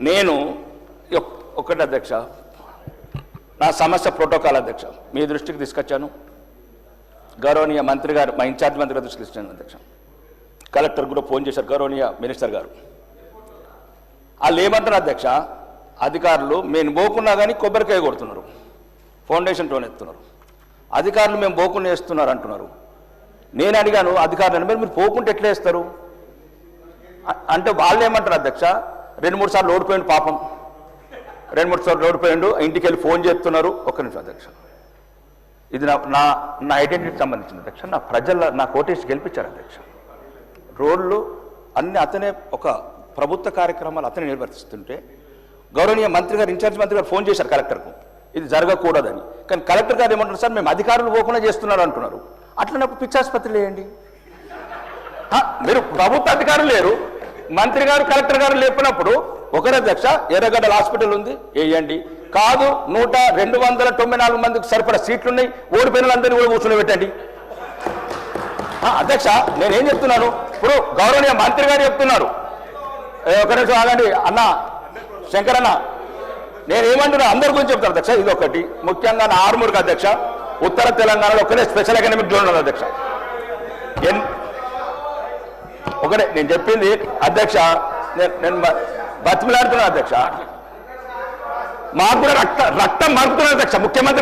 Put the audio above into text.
నేను ఒకటి అధ్యక్ష, నా సమస్య ప్రోటోకాల్ అధ్యక్ష మీ దృష్టికి తీసుకొచ్చాను. గౌరవనీయ మంత్రి గారు, మా ఇన్ఛార్జ్ మంత్రి గారు దృష్టికి తీసుకొచ్చాను అధ్యక్ష. కలెక్టర్ కూడా ఫోన్ చేశారు, గౌరవనీయ మినిస్టర్ గారు. వాళ్ళు ఏమంటారు అధ్యక్ష, అధికారులు మేము పోకున్నా కానీ కొబ్బరికాయ కొడుతున్నారు, ఫౌండేషన్ టోన్ ఎత్తున్నారు. అధికారులు మేము పోకుండా వేస్తున్నారు అంటున్నారు. నేను అడిగాను అధికారులను, మీరు పోకుంటే ఎట్లా వేస్తారు అంటే వాళ్ళు ఏమంటారు అధ్యక్ష, 2-3 సార్లు ఓడిపోయిండు పాపం, 2-3 సార్లు ఓడిపోయిండు, ఇంటికి వెళ్ళి ఫోన్ చేస్తున్నారు. ఒక్క నిమిషం అధ్యక్ష, ఇది నా ఐడెంటిటీకి సంబంధించిన అధ్యక్ష. నా ప్రజల నా కోటేసి గెలిపించారు అధ్యక్ష. రోడ్లు అన్ని అతనే, ఒక ప్రభుత్వ కార్యక్రమాలు అతనే నిర్వర్తిస్తుంటే గౌరవనీయ మంత్రి గారు, ఇన్ఛార్జ్ మంత్రి గారు ఫోన్ చేశారు కలెక్టర్కు ఇది జరగకూడదని. కానీ కలెక్టర్ గారు ఏమంటారు, సార్ మేము అధికారులు పోకుండా చేస్తున్నారు అంటున్నారు. అట్లనప్పుడు పిచ్చాసుపత్రి వేయండి. మీరు ప్రభుత్వ అధికారులు లేరు, మంత్రి గారు కలెక్టర్ గారు లేపినప్పుడు ఒకరే అధ్యక్ష, ఎర్రగడ్డల హాస్పిటల్ ఉంది వేయండి. కాదు 294 మందికి సరిపడా సీట్లు ఉన్నాయి, ఓడిపోయిన వాళ్ళందరినీ కూడా కూర్చొని పెట్టండి. అధ్యక్ష నేనేం చెప్తున్నాను, ఇప్పుడు గౌరవనీయ మంత్రి గారు చెప్తున్నారు. ఒక నిమిషం ఆగండి అన్న, శంకరన్న, నేనేమంటున్నా అందరి గురించి చెప్తాను అధ్యక్ష. ఇది ఒకటి ముఖ్యంగా నా ఆర్మూర్కి అధ్యక్ష, ఉత్తర తెలంగాణలో ఒకటే స్పెషల్ ఎకనామిక్ జోన్ ఉన్నది అధ్యక్ష. ఒకటే నేను చెప్పింది అధ్యక్ష, నేను బతిమలాడుతున్నా అధ్యక్ష. మాకు కూడా రక్తం మరుగుతున్నా అధ్యక్ష, ముఖ్యమంత్రి